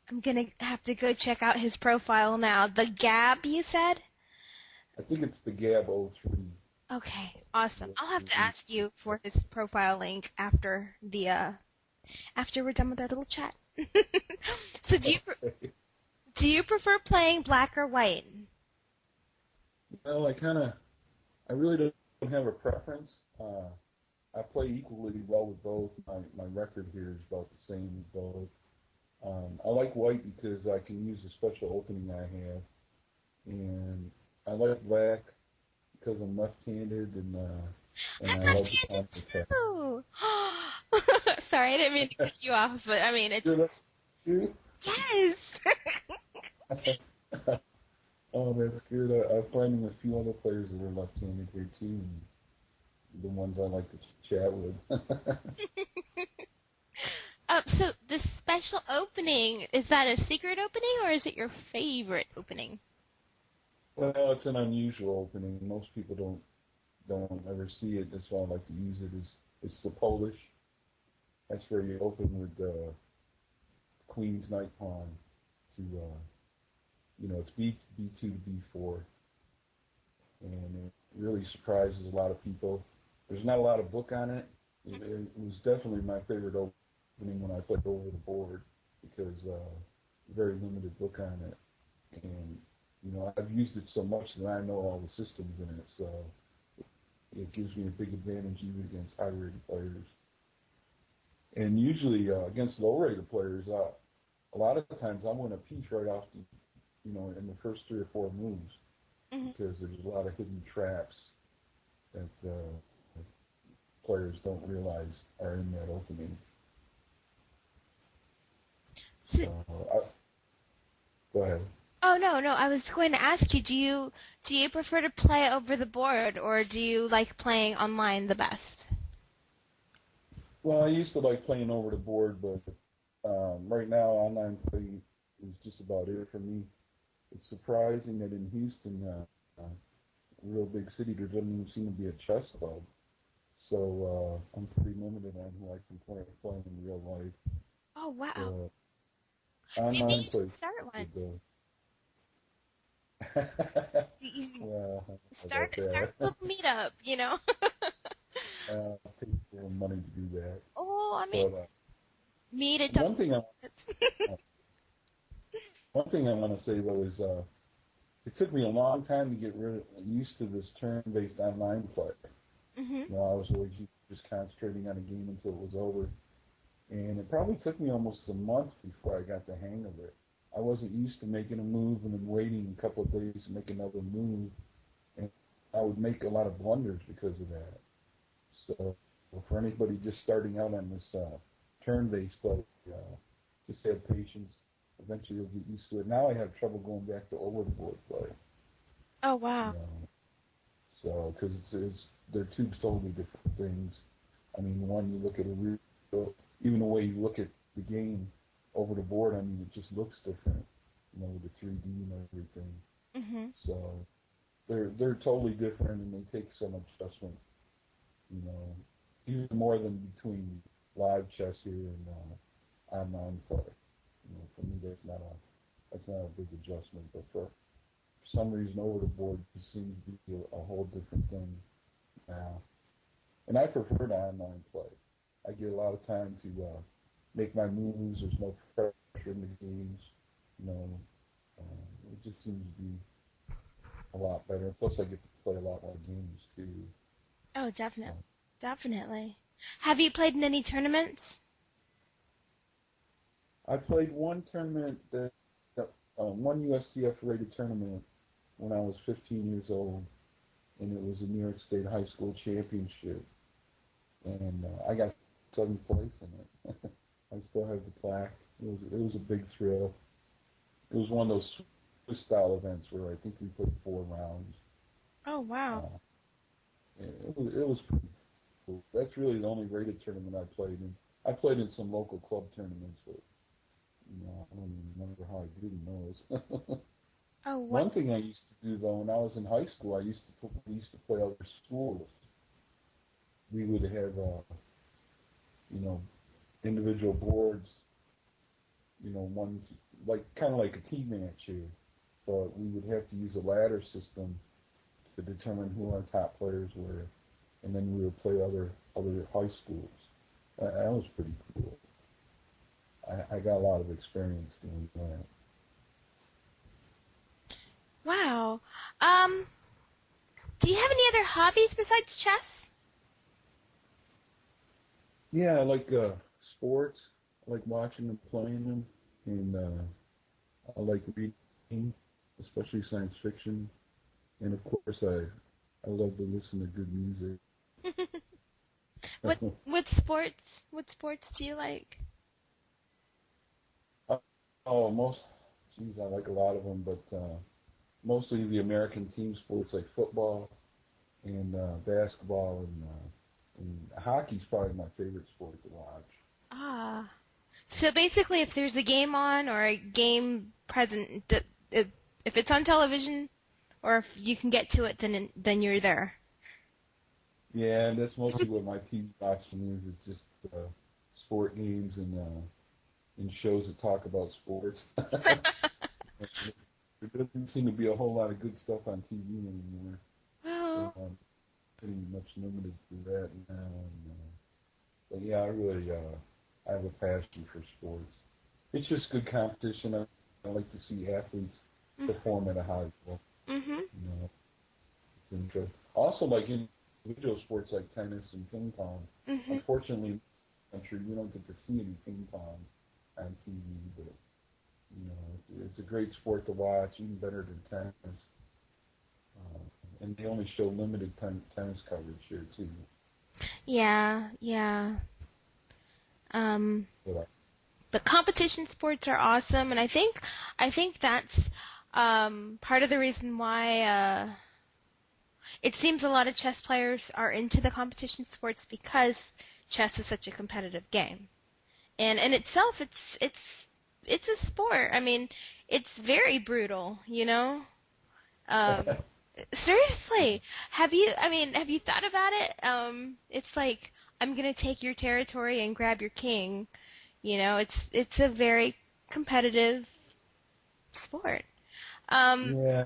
I'm gonna have to go check out his profile now. The Gab, you said? I think it's the Gab 03. Okay, awesome. I'll have to ask you for his profile link after after we're done with our little chat. So do you prefer playing black or white? Well, I really don't have a preference. I play equally well with both. My record here is about the same with both. I like white because I can use the special opening I have, and I like black because I'm left-handed and I'm I love the left-handed counter attack. too. Sorry, I didn't mean to cut you off, but I mean, You're it's left-handed yes. too? Oh, that's good. I'm finding a few other players that are left-handed here too, and the ones I like to chat with. So the special opening, is that a secret opening or is it your favorite opening? Well, it's an unusual opening. Most people don't ever see it. That's why I like to use it. It's the Polish. That's where you open with Queen's Knight Pawn to it's B2 to B4, and it really surprises a lot of people. There's not a lot of book on it. It was definitely my favorite opening when I played over the board because very limited book on it, and I've used it so much that I know all the systems in it, so it gives me a big advantage even against high-rated players. And usually against low-rated players, a lot of the times I win a piece right off in the first 3 or 4 moves Mm-hmm. because there's a lot of hidden traps that players don't realize are in that opening. So, Go ahead. oh no, I was going to ask you, do you prefer to play over the board or do you like playing online the best? Well, I used to like playing over the board, but right now online play is just about it for me. It's surprising that in Houston, a real big city, there doesn't even seem to be a chess club. So I'm pretty limited on who I can play in real life. Oh wow. So Maybe online you should play start one. good though. Well, I don't know about Start that. a little meetup. It takes a little money to do that. Oh, I mean, But meet a one thing I one thing I want to say though is it took me a long time to get used to this turn-based online play. Mhm. I was always just concentrating on a game until it was over, and it probably took me almost a month before I got the hang of it. I wasn't used to making a move and then waiting a couple of days to make another move, and I would make a lot of blunders because of that. So for anybody just starting out on this turn-based play, just have patience. Eventually you'll get used to it. Now I have trouble going back to over-the-board play. Oh You wow. know, so because they're two totally different things. I mean, one you look at a real, even the way you look at the game over the board. I mean, it just looks different. With the 3D and everything. Mhm. So they're totally different, and they take some adjustment. You know, even more than between live chess here and online play. For me, that's not a big adjustment. But for some reason, over the board just seems to be a whole different thing now. And I prefer the online play. I get a lot of time to make my moves. There's no pressure in the games. You know, it just seems to be a lot better. Plus, I get to play a lot more games too. Oh, So, definitely. Definitely. Have you played in any tournaments? I played one tournament one USCF rated tournament when I was 15 years old, and it was a New York State High School Championship, and I got seventh place in it. I still have the plaque. It was a big thrill. It was one of those Swiss style events where I think we played 4 rounds. Oh wow. Uh, it was pretty cool. That's really the only rated tournament I played in. I played in some local club tournaments, but I don't even remember how I did in those. Oh what? One thing I used to do though, when I was in high school, we used to play other schools. We would have you know individual boards. One like kind of like a team match here, but we would have to use a ladder system to determine who our top players were, and then we would play other high schools. That was pretty cool. I got a lot of experience doing that. Wow. Um, do you have any other hobbies besides chess? Yeah, I like sports. I like watching and playing them, and I like reading, especially science fiction. And of course, I love to listen to good music. What sports do you like? Oh, geez, I like a lot of them, but mostly the American team sports like football and basketball and hockey's probably my favorite sport to watch. Ah. So basically, if there's a game on or a game present, if it's on television or if you can get to it, then you're there. Yeah, and that's mostly what my team watching is. It's just sport games and shows that talk about sports. There doesn't seem to be a whole lot of good stuff on TV anymore. So Well, I'm pretty much limited to that now. But yeah, I have a passion for sports. It's just good competition. I like to see athletes perform at a high level. mm-hmm. You know, it's interesting. Also, like individual sports like tennis and ping pong. Mm-hmm. Unfortunately, in the country we don't get to see any ping pong on TV, but it's a great sport to watch, even better than tennis. Uh, and they only show limited tennis coverage here too. Yeah, yeah. Um, But but competition sports are awesome, and I think that's part of the reason why it seems a lot of chess players are into the competition sports because chess is such a competitive game. And in itself, it's a sport. I mean, it's very brutal, you know. Um, seriously, have you thought about it? It's like I'm gonna take your territory and grab your king. You know, it's a very competitive sport. Um, yeah,